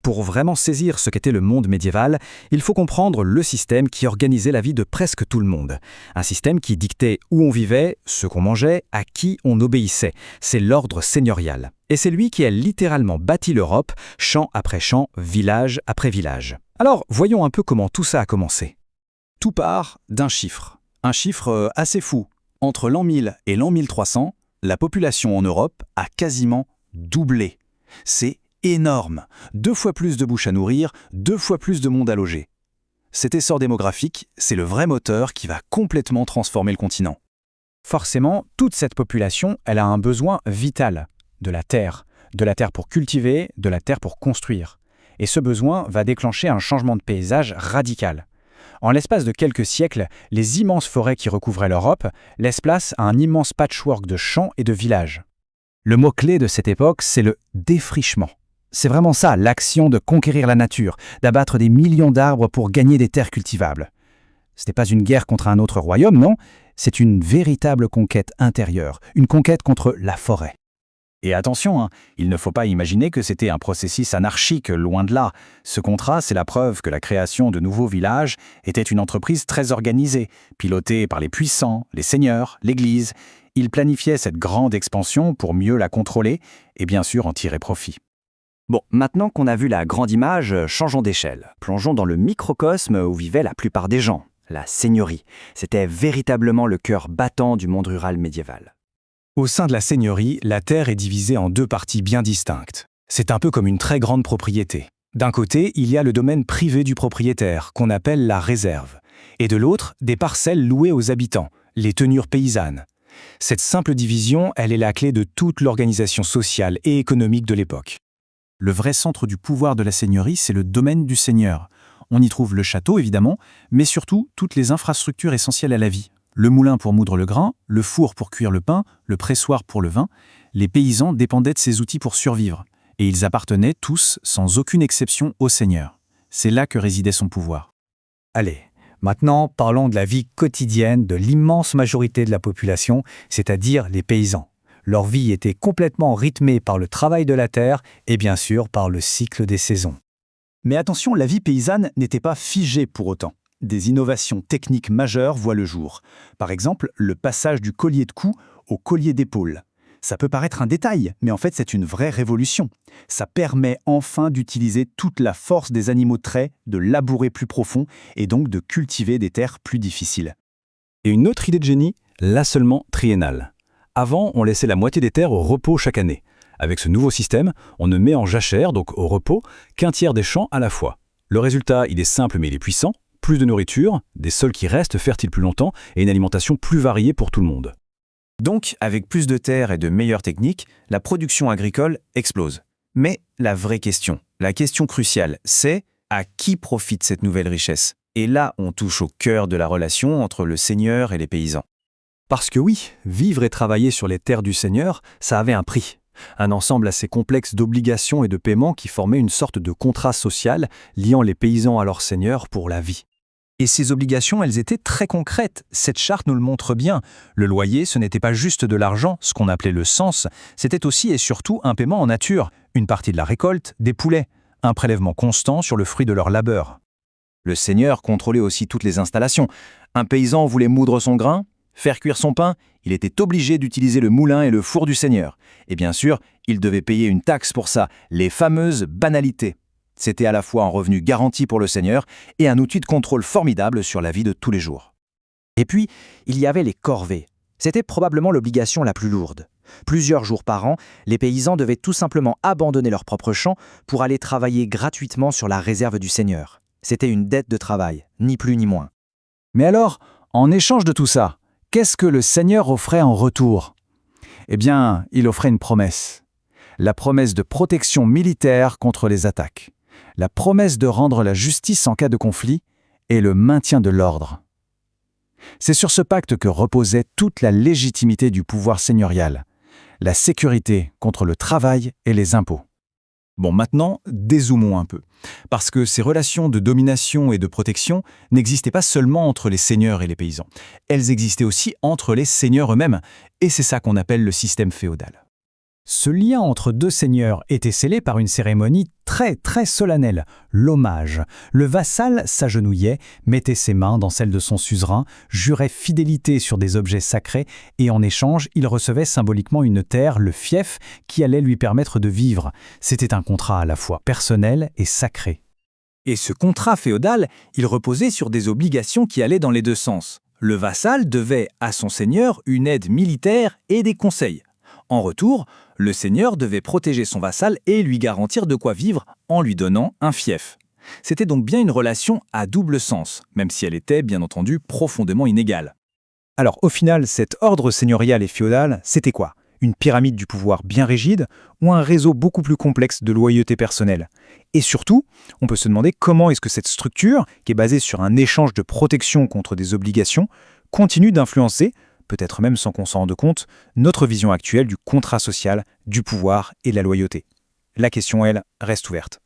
Pour vraiment saisir ce qu'était le monde médiéval, il faut comprendre le système qui organisait la vie de presque tout le monde. Un système qui dictait où on vivait, ce qu'on mangeait, à qui on obéissait. C'est l'ordre seigneurial. Et c'est lui qui a littéralement bâti l'Europe, champ après champ, village après village. Alors, voyons un peu comment tout ça a commencé. Tout part d'un chiffre. Un chiffre assez fou. Entre l'an 1000 et l'an 1300, la population en Europe a quasiment doublé. C'est énorme. 2 fois plus de bouches à nourrir, 2 fois plus de monde à loger. Cet essor démographique, c'est le vrai moteur qui va complètement transformer le continent. Forcément, toute cette population, elle a un besoin vital, de la terre. De la terre pour cultiver, de la terre pour construire. Et ce besoin va déclencher un changement de paysage radical. En l'espace de quelques siècles, les immenses forêts qui recouvraient l'Europe laissent place à un immense patchwork de champs et de villages. Le mot-clé de cette époque, c'est le défrichement. C'est vraiment ça, l'action de conquérir la nature, d'abattre des millions d'arbres pour gagner des terres cultivables. Ce n'est pas une guerre contre un autre royaume, non, c'est une véritable conquête intérieure, une conquête contre la forêt. Et attention, il ne faut pas imaginer que c'était un processus anarchique, loin de là. Ce contrat, c'est la preuve que la création de nouveaux villages était une entreprise très organisée, pilotée par les puissants, les seigneurs, l'Église. Ils planifiaient cette grande expansion pour mieux la contrôler et bien sûr en tirer profit. Bon, maintenant qu'on a vu la grande image, changeons d'échelle. Plongeons dans le microcosme où vivaient la plupart des gens, la seigneurie. C'était véritablement le cœur battant du monde rural médiéval. Au sein de la seigneurie, la terre est divisée en 2 parties bien distinctes. C'est un peu comme une très grande propriété. D'un côté, il y a le domaine privé du propriétaire, qu'on appelle la réserve. Et de l'autre, des parcelles louées aux habitants, les tenures paysannes. Cette simple division, elle est la clé de toute l'organisation sociale et économique de l'époque. Le vrai centre du pouvoir de la seigneurie, c'est le domaine du seigneur. On y trouve le château, évidemment, mais surtout toutes les infrastructures essentielles à la vie. Le moulin pour moudre le grain, le four pour cuire le pain, le pressoir pour le vin. Les paysans dépendaient de ces outils pour survivre. Et ils appartenaient tous, sans aucune exception, au seigneur. C'est là que résidait son pouvoir. Allez, maintenant parlons de la vie quotidienne de l'immense majorité de la population, c'est-à-dire les paysans. Leur vie était complètement rythmée par le travail de la terre et bien sûr par le cycle des saisons. Mais attention, la vie paysanne n'était pas figée pour autant. Des innovations techniques majeures voient le jour. Par exemple, le passage du collier de cou au collier d'épaule. Ça peut paraître un détail, mais en fait c'est une vraie révolution. Ça permet enfin d'utiliser toute la force des animaux de trait, de labourer plus profond et donc de cultiver des terres plus difficiles. Et une autre idée de génie, l'assolement triennal. Avant, on laissait la moitié des terres au repos chaque année. Avec ce nouveau système, on ne met en jachère, donc au repos, qu'un tiers des champs à la fois. Le résultat, il est simple mais il est puissant. Plus de nourriture, des sols qui restent fertiles plus longtemps et une alimentation plus variée pour tout le monde. Donc, avec plus de terres et de meilleures techniques, la production agricole explose. Mais la vraie question, la question cruciale, c'est à qui profite cette nouvelle richesse? Et là, on touche au cœur de la relation entre le seigneur et les paysans. Parce que oui, vivre et travailler sur les terres du seigneur, ça avait un prix. Un ensemble assez complexe d'obligations et de paiements qui formait une sorte de contrat social liant les paysans à leur seigneur pour la vie. Et ces obligations, elles étaient très concrètes. Cette charte nous le montre bien. Le loyer, ce n'était pas juste de l'argent, ce qu'on appelait le cens, c'était aussi et surtout un paiement en nature, une partie de la récolte, des poulets, un prélèvement constant sur le fruit de leur labeur. Le seigneur contrôlait aussi toutes les installations. Un paysan voulait moudre son grain, faire cuire son pain, il était obligé d'utiliser le moulin et le four du seigneur. Et bien sûr, il devait payer une taxe pour ça, les fameuses banalités. C'était à la fois un revenu garanti pour le seigneur et un outil de contrôle formidable sur la vie de tous les jours. Et puis, il y avait les corvées. C'était probablement l'obligation la plus lourde. Plusieurs jours par an, les paysans devaient tout simplement abandonner leurs propres champs pour aller travailler gratuitement sur la réserve du seigneur. C'était une dette de travail, ni plus ni moins. Mais alors, en échange de tout ça, qu'est-ce que le seigneur offrait en retour? Eh bien, il offrait une promesse. La promesse de protection militaire contre les attaques. La promesse de rendre la justice en cas de conflit et le maintien de l'ordre. C'est sur ce pacte que reposait toute la légitimité du pouvoir seigneurial, la sécurité contre le travail et les impôts. Bon, maintenant, dézoomons un peu. Parce que ces relations de domination et de protection n'existaient pas seulement entre les seigneurs et les paysans. Elles existaient aussi entre les seigneurs eux-mêmes. Et c'est ça qu'on appelle le système féodal. Ce lien entre deux seigneurs était scellé par une cérémonie très solennelle, l'hommage. Le vassal s'agenouillait, mettait ses mains dans celles de son suzerain, jurait fidélité sur des objets sacrés et en échange, il recevait symboliquement une terre, le fief, qui allait lui permettre de vivre. C'était un contrat à la fois personnel et sacré. Et ce contrat féodal, il reposait sur des obligations qui allaient dans les deux sens. Le vassal devait à son seigneur une aide militaire et des conseils. En retour, le seigneur devait protéger son vassal et lui garantir de quoi vivre en lui donnant un fief. C'était donc bien une relation à double sens, même si elle était, bien entendu, profondément inégale. Alors au final, cet ordre seigneurial et féodal, c'était quoi? Une pyramide du pouvoir bien rigide ou un réseau beaucoup plus complexe de loyauté personnelle? Et surtout, on peut se demander comment est-ce que cette structure, qui est basée sur un échange de protection contre des obligations, continue d'influencer, peut-être même sans qu'on s'en rende compte, notre vision actuelle du contrat social, du pouvoir et de la loyauté. La question, elle, reste ouverte.